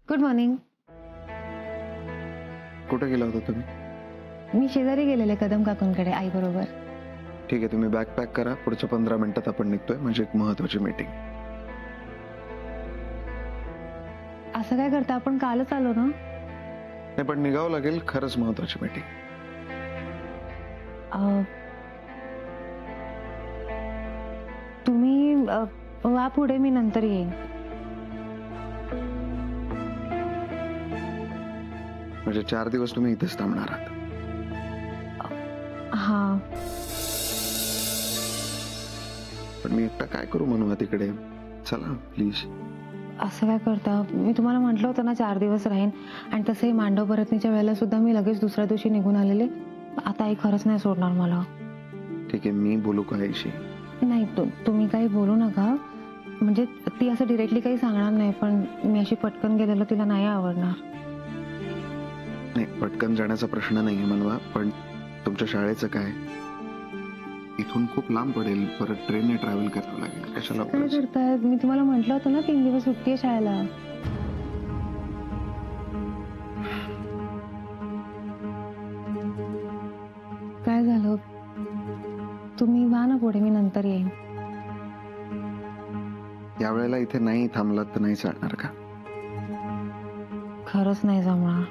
Good morning. कुठे गेला होता तुम्ही? मी शेजारी गेलेले कदम काकूंकडे आई बरोबर. ठीक आहे, तुम्ही बॅग पॅक करा. पुढच्या 15 मिनिटात आपण निघतोय. म्हणजे एक महत्वाची मीटिंग. असं काय करता, आपण कालच आलो ना. नाही पण निघावं लागेल, खरंच महत्वाची मीटिंग. तुम्ही वा पुढे, मी नंतर येईन. म्हणजे 4 दिवस तुम्ही इथेच थांबणार आहात? हा. पण मी एकटा काय करू म्हणून तिकडे. चला प्लीज. असं काय करता, मी तुम्हाला म्हटलं होतं ना 4 दिवस राहीन. आणि तसंही मांडव परतनीच्या वेळेला सुद्धा मी लगेच दुसऱ्या दिवशी निघून आलेले. आता आई खरंच नाही सोडणार मला. ठीक आहे, मी बोलू का आईशी? नाही, तुम्ही काही बोलू नका. म्हणजे ती असं डिरेक्टली काही सांगणार नाही, पण मी अशी पटकन गेलेलं तिला नाही आवडणार. नाही, पटकन जाण्याचा प्रश्न नाहीये मनवा. पण तुमच्या शाळेचं काय? इथून खूप लांब पडेल, परत ट्रेनने ट्रॅव्हल करावं लागेल. कशाला काय उगाच? करताय? मी तुम्हाला म्हटलं होतं ना 3 दिवस सुट्टी आहे शाळेला. काय झालं? तुम्ही वा ना पुढे, मी नंतर येईन. यावेळेला इथे नाही थांबलात तर नाही चालणार का? खरंच नाही जमणार.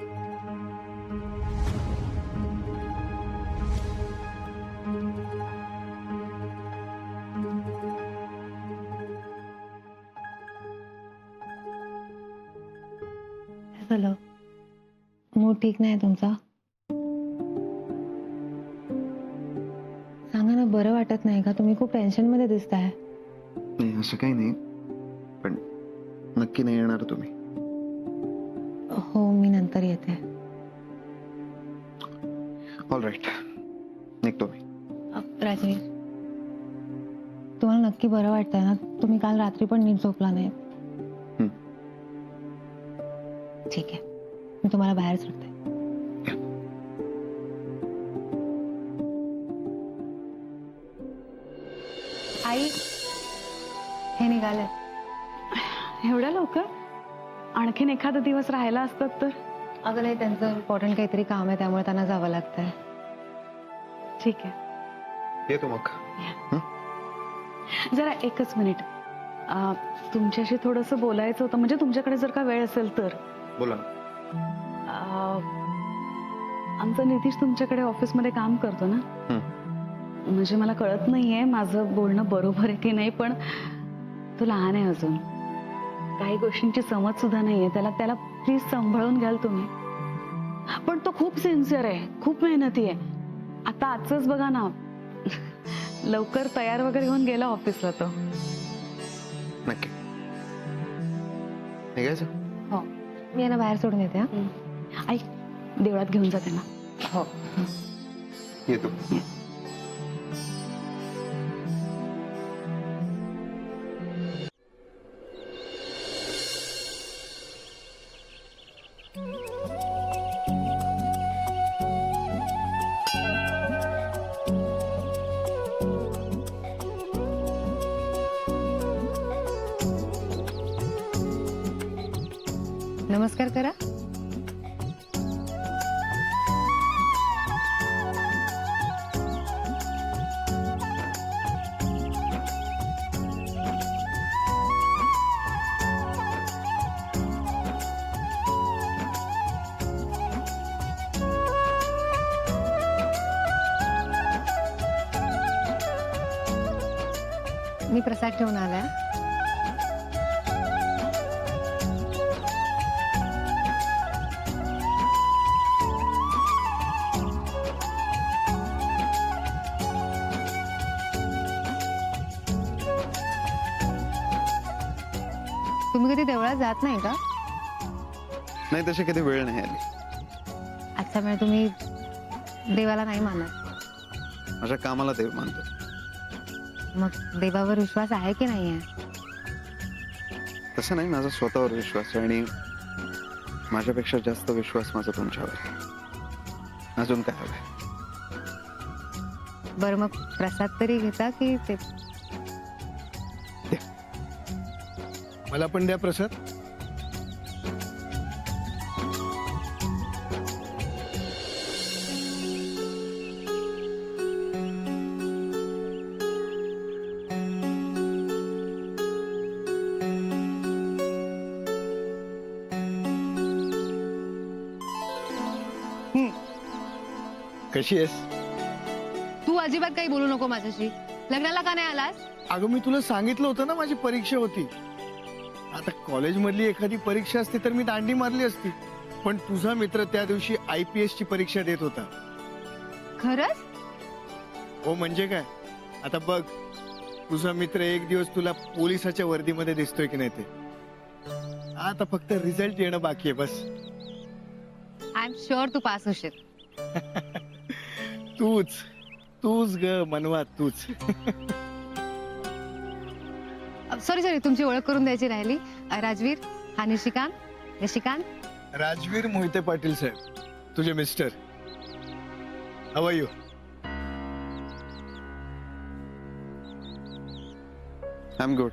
काय झालं? मूड ठीक नाही तुमचा? सांगा ना, बरं वाटत नाही का? तुम्ही खूप टेन्शन मध्ये दिसताय. नाही, असं काही नाही. पण नक्की नाही येणार तुम्ही? हो, मी नंतर येते. ऑल राईट, निघतो मी. राजेश, तुम्हाला नक्की बरं वाटतंय ना? तुम्ही काल रात्री पण नीट झोपला नाही. ठीक आहे, मी तुम्हाला बाहेर सोडते. आई, हे निघाले. एवढ्या लवकर? आणखीन एखादा दिवस राहायला असतात तर? अगं नाही, त्यांचं इम्पॉर्टंट काहीतरी काम आहे, त्यामुळे त्यांना जावं लागतंय. ठीक आहे, येतो मग. जरा एकच मिनिट. तुमच्याशी थोडंसं बोलायचं होतं. म्हणजे तुमच्याकडे जर का वेळ असेल तर. बोला. आमचा नितीश तुमच्याकडे ऑफिसमध्ये काम करतो ना. म्हणजे मला कळत नाहीये माझं बोलणं बरोबर आहे की नाही, पण तो लहान आहे अजून. काही गोष्टींची समज सुद्धा नाहीये त्याला. त्याला प्लीज सांभाळून घ्याल तुम्ही. पण तो खूप सिन्सिअर आहे, खूप मेहनती आहे. आता आजच बघा ना, लवकर तयार वगैरे होऊन गेला ऑफिसला तो. नक्की निघायचं? हो, मी यांना बाहेर सोडून येते. हा. आई, देवळात घेऊन जाते ना. हो. येतो. नमस्कार करा. मी प्रसाद ठेवून आलाय. तुम्ही कधी देवळात जात नाही का? नाही, तशी कधी वेळ नाही आली. अच्छा, म्हणजे तुम्ही देवाला नाही मानत? माझ्या कामाला देव मानतो. मग देवावर विश्वास आहे की नाहीये? तसं नाही, माझा स्वतःवर विश्वास आहे. आणि माझ्यापेक्षा जास्त विश्वास माझा तुमच्यावर. अजून काय हवंय? बरं, मग प्रसाद तरी घेता की ते? मला पण द्या प्रसाद. कशी आहेस? तू अजिबात काही बोलू नको माझ्याशी. लग्नाला का नाही आलास? अगं मी तुला सांगितलं होतं ना माझी परीक्षा होती. आता कॉलेज मधली एखादी परीक्षा असती तर मी दांडी मारली असती, पण तुझा मित्र त्या दिवशी IPS ची परीक्षा देत होता. खरंच? हो म्हणजे काय, आता बघ तुझा मित्र एक दिवस तुला पोलिसाच्या वर्दीमध्ये दिसतोय की नाही ते. आता फक्त रिझल्ट येणं बाकी आहे बस. आय एम शुअर तू पास होशील. तूच तूच ग मनवा तूच. सॉरी तुमची ओळख करून द्यायची राहिली. राजवीर, हा निशिकांत. राजवीर मोहिते पाटील साहेब, तुझे mister. How are you? I am good.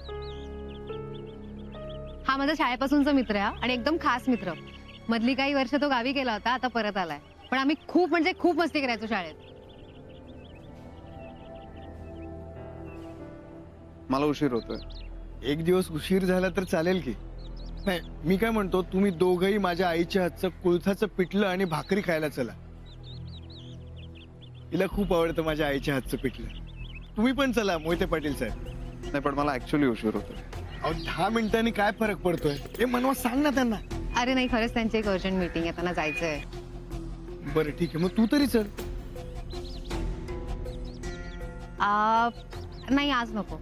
हा माझा शाळेपासूनचा मित्र आहे आणि एकदम खास मित्र. मधली काही वर्ष तो गावी गेला होता, आता परत आलाय. पण आम्ही खूप म्हणजे खूप मस्ती करायचो शाळेत. मला उशीर होतोय. एक दिवस उशीर झाला तर चालेल की. नाही मी काय म्हणतो, तुम्ही दोघही माझ्या आईच्या हातचं कुळथाचं पिठलं आणि भाकरी खायला चला. हिला खूप आवडतं माझ्या आईच्या हातचं पिठलं. तुम्ही पण चला मोहिते पाटील साहेब. नाही पण मला ऍक्च्युअली उशीर होतोय. अहो 10 मिनिटांनी काय फरक पडतोय? हे मनवा सांग ना त्यांना. अरे नाही, खरंच त्यांची एक अर्जंट मीटिंग आहे, त्यांना जायचंय. बरं ठीक आहे, मग तू तरी चल. नाही आज नको.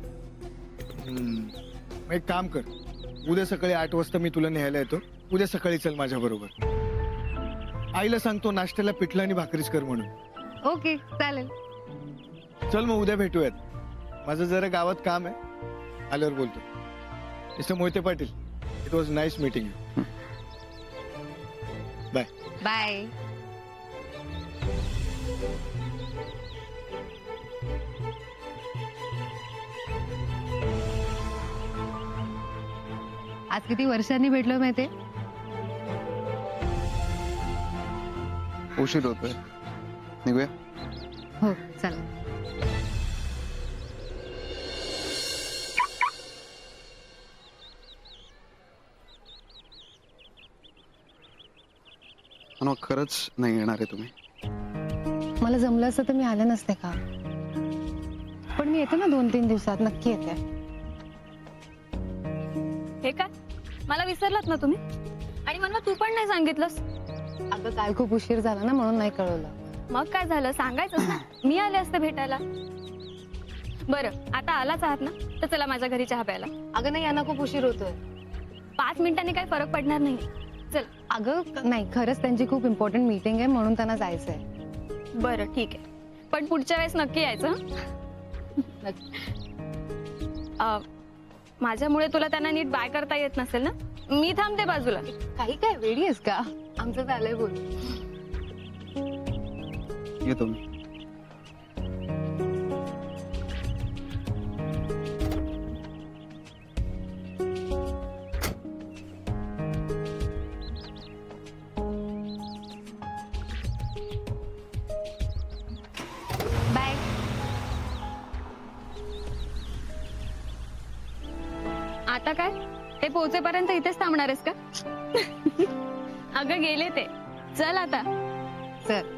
मग एक काम कर, उद्या सकाळी 8 वाजता मी तुला न्यायला येतो. उद्या सकाळी चल माझ्या बरोबर. आईला सांगतो नाश्त्याला पिठलं आणि भाकरीच कर म्हणून. ओके चालेल. चल मग उद्या भेटूयात. माझं जरा गावात काम आहे, आल्यावर बोलतो. Mister Mohite Patil, it was nice meeting you. Bye. Bye. आज किती वर्षांनी भेटलो माहितीये. उशीर होतोय, निघूया. हो चला. मनवा खरंच नाही येणार आहे तुम्ही? मला जमलं असतं तर मी आले नसते का. पण मी येते ना 2-3 दिवसात, नक्की येते. हे काय, मला विसरलात ना तुम्ही? आणि मला तू पण नाही सांगितलंस. अगं काल खूप उशीर झाला ना, म्हणून नाही कळवलं. मग काय झालं, सांगायचंच ना. मी आले असते भेटायला. बरं आता आलाच आहात ना, तर चला माझ्या घरी चहा प्यायला. अगं नाही, यांना खूप उशीर होतोय. 5 मिनिटांनी काही फरक पडणार नाही. चल. अगं नाही, खरंच त्यांची खूप इम्पॉर्टंट मीटिंग आहे, म्हणून त्यांना जायचंय. बरं ठीक आहे, पण पुढच्या वेळेस नक्की यायचं हं? माझ्यामुळे तुला त्यांना नीट बाय करता येत नसेल ना. मी थांबते बाजूला. काही काय वेडी आहेस का? आमचं झालंय बोल. येतो मी. बाय. आता काय, ते पोहोचेपर्यंत इथेच थांबणार आहेस का? अगं गेले ते. चल आता. चल.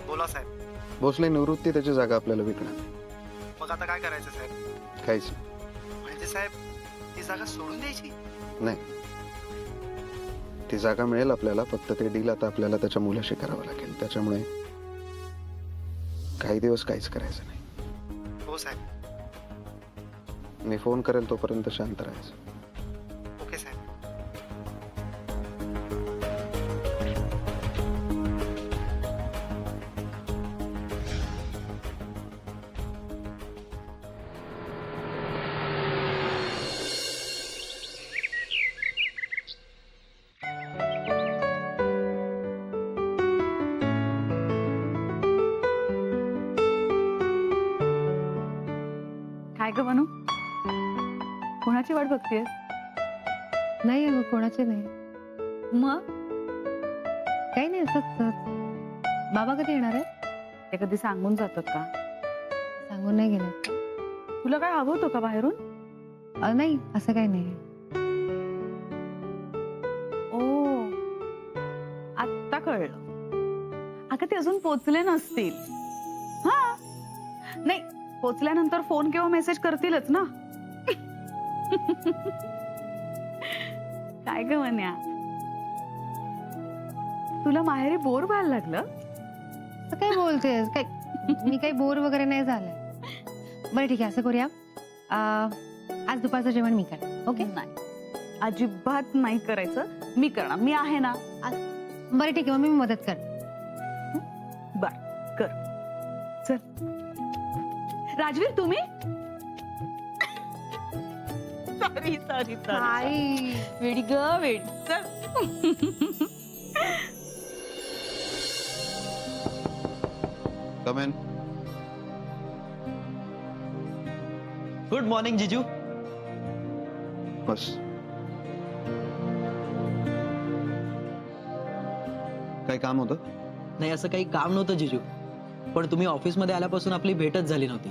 बोला साहेब. भोसले निवृत्ती त्याची जागा आपल्याला विकणार नाही. मग आता काय करायचं साहेब? काहीच म्हणजे साहेब ती जागा सोडून द्यायची? नाही. ती जागा मिळेल आपल्याला, फक्त ते डील आता आपल्याला त्याच्या मुलाशी करावं लागेल. त्याच्यामुळे काही दिवस काहीच करायचं नाही. हो साहेब. मी फोन करेल तोपर्यंत शांत राहायचं. ओके साहेब. काय ग बनू, कोणाची वाट बघतेस? नाही अगं कोणाचे नाही. मग काही नाही असंच. बाबा कधी येणार आहे? ते कधी सांगून जातात का? सांगून नाही गेले. तुला काय हवं होतं का बाहेरून? नाही असं काही नाही. ओ, आत्ता कळलं. अगं ते अजून पोचले नसतील. हा नाही, पोचल्यानंतर फोन किंवा मेसेज करतीलच ना. काय ग मन्या, तुला माहेरी बोर व्हायला लागलं? असं काय बोलतेस? काय मी काही बोर वगैरे नाही झालंय. बरं ठीक आहे, असं करूया. आज दुपारचं जेवण मी करते. ओके? नाही, अजिबात नाही करायचं. मी करणार, मी आहे ना. बरं ठीक आहे, मग मी मदत करते. बर कर. चल राजवीर, तुम्ही सॉरी सॉरी आई वेडी ग वेडी. चल. कम इन. गुड मॉर्निंग जीजू. बस. काही काम होतं? नाही असं काही काम नव्हतं जीजू, पण तुम्ही ऑफिसमध्ये आल्यापासून आपली भेटच झाली नव्हती.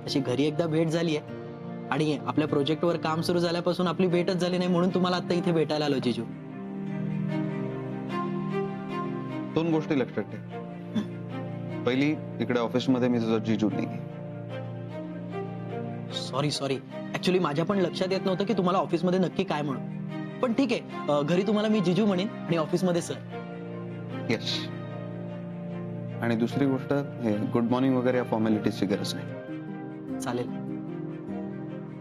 अशी घरी एकदा भेट झाली आहे आणि आपल्या प्रोजेक्टवर काम सुरू झाल्यापासून आपली भेटच झाली नाही, म्हणून तुम्हाला आता इथे भेटायला आलो जीजू. 2 गोष्टी लक्षात ठेव. पहिली, इकडे ऑफिसमध्ये मी तुझा जीजू नाही. सॉरी ऍक्च्युली माझ्या पण लक्षात येत नव्हतं की तुम्हाला ऑफिसमध्ये नक्की काय म्हणू. पण ठीक आहे, घरी तुम्हाला मी जीजू म्हणेन आणि ऑफिसमध्ये सर. यस. आणि दुसरी गोष्ट, हे गुड मॉर्निंग वगैरे या फॉर्मॅलिटीजची गरज नाही. चालेल.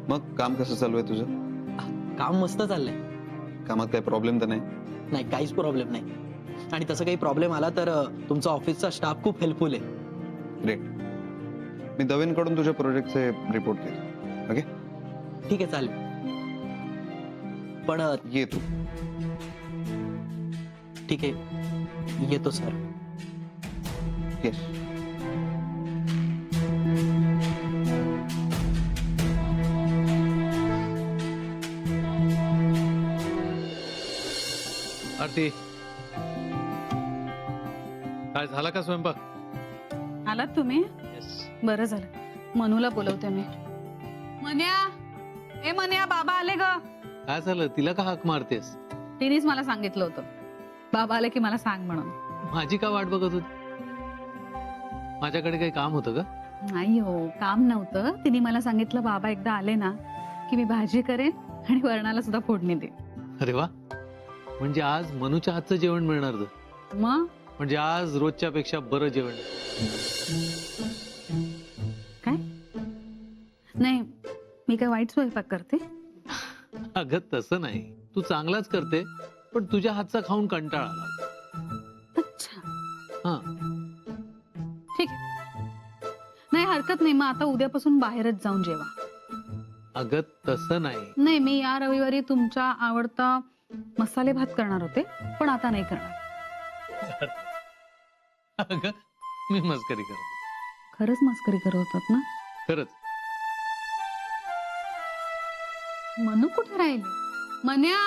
मग काम कसं चालू आहे तुझं? काम मस्त चाललंय. कामात काही प्रॉब्लेम तर नाही? नाही, काहीच प्रॉब्लेम नाही. आणि तसं काही प्रॉब्लेम आला तर तुमचा ऑफिसचा स्टाफ खूप हेल्पफुल आहे. ग्रेट. मी दवेनकडून तुझ्या प्रोजेक्टचे रिपोर्ट घेतो. ओके? ठीक आहे, चालेल. पण ये तू. ठीक आहे, येतो सर. येस. आरती, काय झाला का स्वयंपाक? आलात तुम्ही? बरं झालं. मनूला बोलवते मी. मन्या, ए मन्या, बाबा आले ग. काय झालं? तिला का हाक मारतेस? तिनेच मला सांगितलं होतं बाबा आले की मला सांग म्हणून. माझी का वाट बघत होती? माझ्याकडे काही काम होतं का? नाही हो, काम नव्हतं. तिने मला सांगितलं बाबा एकदा आले ना की मी भाजी करेन आणि वरणाला सुद्धा फोडणी दे. अरे वा, म्हणजे आज मनूच्या हातचं जेवण मिळणार ग. मग म्हणजे आज रोजच्या पेक्षा बरं जेवण. काय? नाही, मी काय वाईट स्वयंपाक करते? अगं तसं नाही, तू चांगलाच करते, पण तुझ्या हातचा खाऊन कंटाळा आला. अच्छा, हा, ठीक आहे. नाही हरकत नाही, मग आता उद्यापासून बाहेरच जाऊन जेवा. अगं तसं नाही. नाही, मी या रविवारी तुमचा आवडता मसाले भात करणार होते, पण आता नाही करणार. अगं मी मस्करी करतो. खरंच मस्करी करत होतात ना? खरंच. मनू कुठे राहील? मन्या,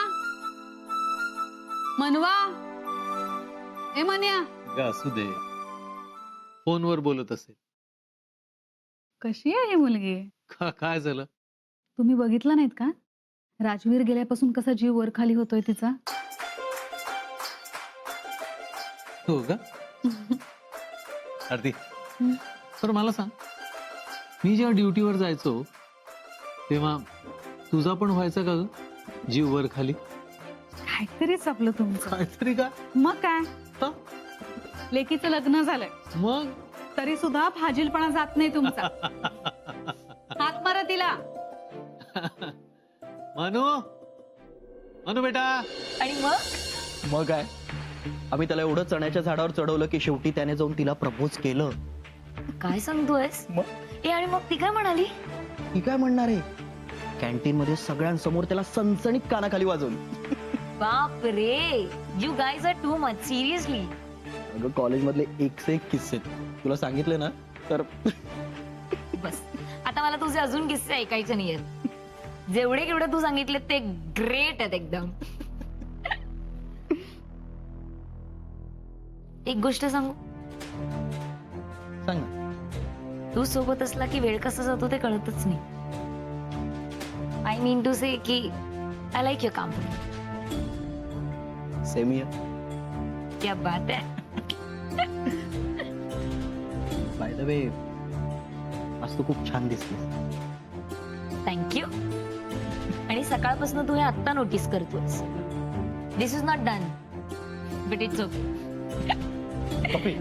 मनवा, ए मन्या. अगं असू दे, फोनवर बोलत असेल. कशी आहे मुलगी? काय झालं? तुम्ही बघितलं नाहीत का? राजवीर गेल्यापासून कसा जीव वर खाली होतोय तिचा. हो का? आरती, तर मला सांग, मी जेव्हा ड्युटीवर जायचो तेव्हा तुझा पण व्हायचा का ग जीव वर खाली? काहीतरीच आपलं तुमचं. काहीतरी का? मग काय, हा? लेकीचं लग्न झालंय मग तरी सुद्धा फाजीलपणा जात नाही तुमचा. हात मारा तिला. मनू बेटा. आणि मग काय, आम्ही त्याला एवढं चण्याच्या झाडावर चढवलं की शेवटी त्याने जाऊन तिला प्रपोज केलं. काय सांगतोयस? मग? ए आणि मग ती काय म्हणाली? ती काय म्हणणार आहे? कॅन्टीन मध्ये सगळ्यांसमोर त्याला सणसणीत कानाखाली वाजवली. बाप रे, you guys are too much, seriously. अगं कॉलेज मधले एक से एक किस्से तुला सांगितले ना तर. बस, आता मला तुझे अजून किस्से ऐकायचे नाहीयेत. जेवढे केवढे तू सांगितले ते ग्रेट आहेत एकदम. एक गोष्ट सांगू, सांग ना. तू सोबत असला की वेळ कसा जातो ते कळतच नाही. आय मीन टू से की I like your company. Same year. क्या बात है. बाय द वे, आज तू खूप छान दिसतेस. थँक्यू. आणि सकाळपासून तू हे आत्ता नोटीस करतोस. This is not done but it's okay. Coffee.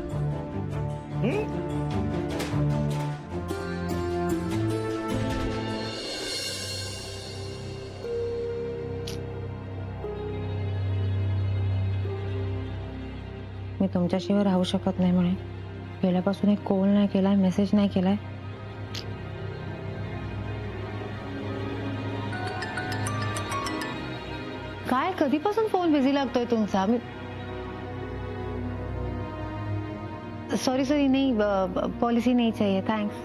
मी तुमच्याशिवाय राहू शकत नाही म्हणे. गेल्यापासून एक कॉल नाही केलाय, मेसेज नाही केलाय. काय कधीपासून फोन बिझी लागतोय तुमचा? मी सॉरी नहीं, पॉलिसी नहीं चाहिए, थैंक्स.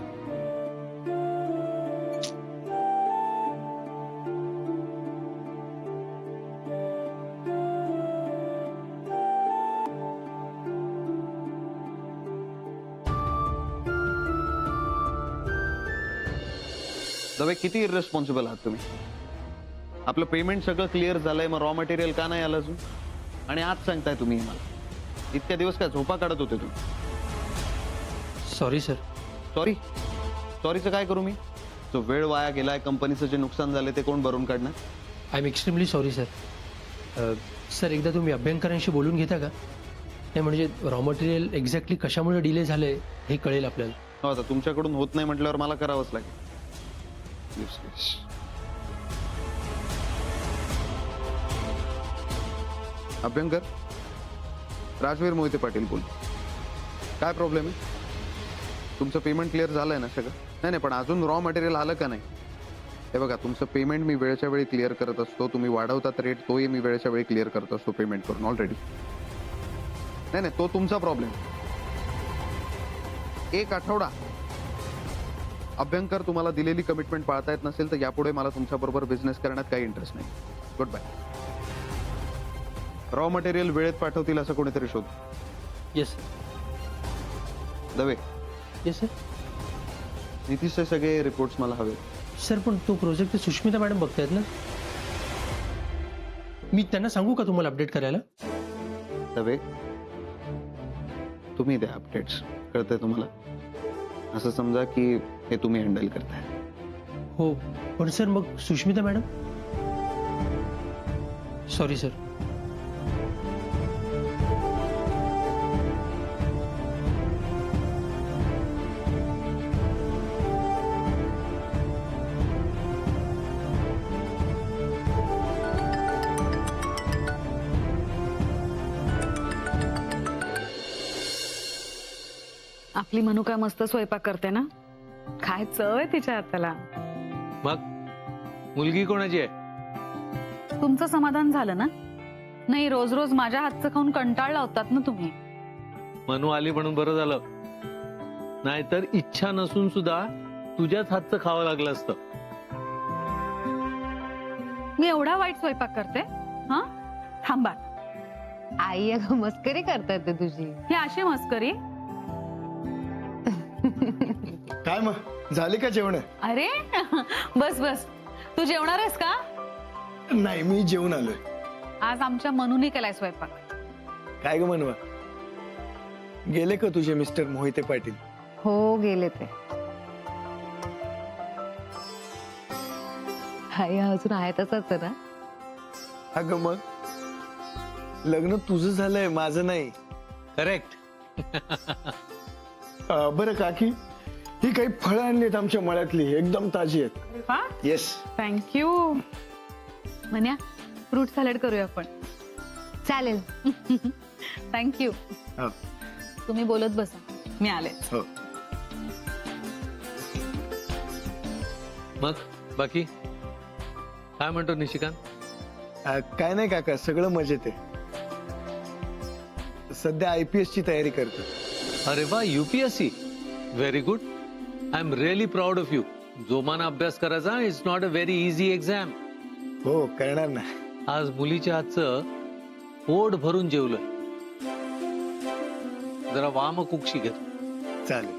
दवे, किती इररेस्पॉन्सिबल आहात तुम्ही. आपलं पेमेंट सगळं क्लिअर झालंय, मग रॉ मटेरियल का नाही आलं अजून? आणि आज सांगताय तुम्ही मला. इतक्या दिवस काय झोपा काढत होते तुम्ही? Sorry sir. सॉरी? सॉरीचं काय करू मी? जो वेळ वाया गेलाय, कंपनीचं जे नुकसान झाले ते कोण भरून काढणार? I am extremely sorry sir. Sir, एकदा तुम्ही अभ्यंकरांशी बोलून घेता का? नाही म्हणजे रॉ मटेरियल एक्झॅक्टली कशामुळे डिले झाले हे कळेल आपल्याला. हो, आता तुमच्याकडून होत नाही म्हटल्यावर मला करावंच लागेल. Useless. अभ्यंकर, राजवीर मोहिते पाटील बोल. काय प्रॉब्लेम आहे? तुमचं पेमेंट क्लिअर झालंय ना सगळं? नाही, पण अजून रॉ मटेरियल आलं का नाही? हे बघा, तुमचं पेमेंट मी वेळच्या वेळी क्लिअर करत असतो. तुम्ही वाढवतात रेट, तोही मी वेळच्या वेळी क्लिअर करत असतो पेमेंट करून ऑलरेडी. नाही, तो तुमचा प्रॉब्लेम. एक आठवडा अभ्यंकर तुम्हाला दिलेली कमिटमेंट पाळता येत नसेल तर यापुढे मला तुमच्याबरोबर बिझनेस करण्यात काही इंटरेस्ट नाही. Good bye. रॉ मटेरियल वेळेत पाठवतील असं कोणीतरी शोध. येस दवे. Yes sir. नितीशचे सगळे रिपोर्ट्स मला हवे. सर, पण तो प्रोजेक्ट सुष्मिता मॅडम बघतायत ना. मी त्यांना सांगू का तुम्हाला अपडेट करायला? दवे, तुम्ही द्या अपडेट्स. कळतंय तुम्हाला? असं समजा की हे तुम्ही हँडल करताय. हो, पण सर मग सुष्मिता मॅडम. Sorry sir. आपली मनू काय मस्त स्वयंपाक करते ना. काय चव आहे तिच्या हाताला. मग मुलगी कोणाची आहे? तुमचं समाधान झालं ना? नाही, रोज रोज माझ्या हातचं खाऊन कंटाळला होतात ना तुम्ही. मनू आली म्हणून बरं झालं, नाहीतर इच्छा नसून सुद्धा तुझ्याच हातचं खावं लागलं असतं. मी एवढा वाईट स्वयंपाक करते? हा, थांबा. आई अगं मस्करी करतायत ते तुझी. ही अशी मस्करी? काय मग झाली का जेवण? अरे बस बस. तू जेवणार आहेस का? नाही, मी जेवून आलोय. आज आमच्या मनूने केलाय स्वयंपाक. काय ग मनवा, गेले का तुझे मिस्टर मोहिते पाटील? हो, गेले ते. आई अजून आहे तसाच आहे ना? अगं मग लग्न तुझं झालंय, माझं नाही. करेक्ट. बरं काकी, ही काही फळं आणलीत आमच्या मळ्यातली, एकदम ताजी आहेत. येस. थँक्यू. म्हण्या, फ्रूट सॅलड करूया आपण. चालेल. थँक्यू. हो. तुम्ही बोलत बसा, मी आले. हो. मग बाकी काय म्हणतो निशिकांत? काय नाही काका, सगळं मजेत आहे. सध्या IPS ची तयारी करतो. अरे वा, UPSC. Very good. I am really proud of you. जोमानं अभ्यास करायचा. It's not a very easy exam. हो करणार ना. आज मुलीच्या हातचं पोट भरून जेवलं. जरा वाम कुक्षी घेतो. चालेल.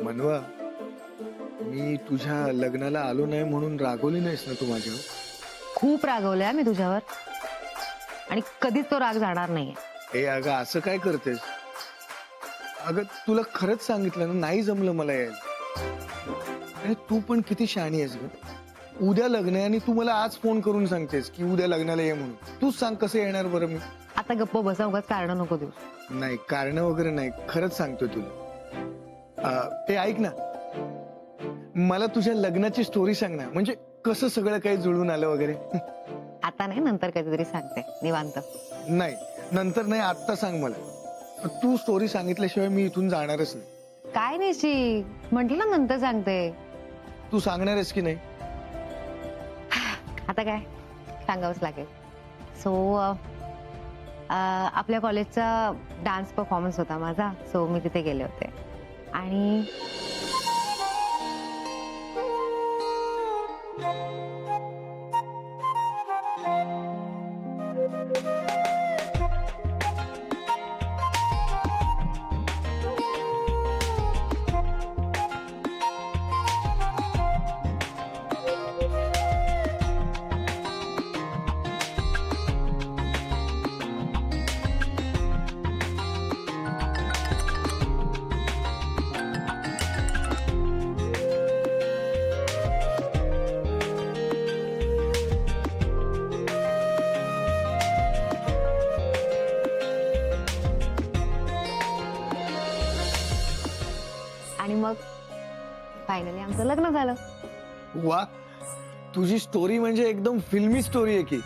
मनवा, मी तुझ्या लग्नाला आलो नाही म्हणून रागवली नाहीस ना तू माझ्यावर? खूप रागवलंय मी तुझ्यावर आणि कधीच तो राग जाणार नाहीये. ए अगं असं काय करतेस? अगं तुला खरंच सांगितलं ना, नाही जमलं मला यायला. आणि तू पण किती शहाणी आहेस ग. उद्या लग्न आहे आणि तू मला आज फोन करून सांगतेस की उद्या लग्नाला ये म्हणून. तूच सांग कसं येणार बरं मी? आता गप्प बसा, उगाच कारण नको देऊ. नाही कारण वगैरे नाही, खरंच सांगतोय तुला. ते ऐक ना, मला तुझ्या लग्नाची स्टोरी सांग ना, म्हणजे कसं सगळं काही जुळून आलं वगैरे. आता नाही, नंतर कधीतरी सांगते निवांत. नाही नंतर नाही, आत्ता सांग मला. तू स्टोरी सांगितल्याशिवाय मी इथून जाणारच नाही. काय नाही, म्हंटल ना नंतर सांगते. तू सांगणार आहेस की नाही? आता काय सांगावंच लागेल. सो आपल्या कॉलेजचा डान्स परफॉर्मन्स होता माझा. सो मी तिथे गेले होते आणि मग फायनली आमचं लग्न झालं. वा, तुझी स्टोरी म्हणजे एकदम फिल्मी स्टोरी आहे की.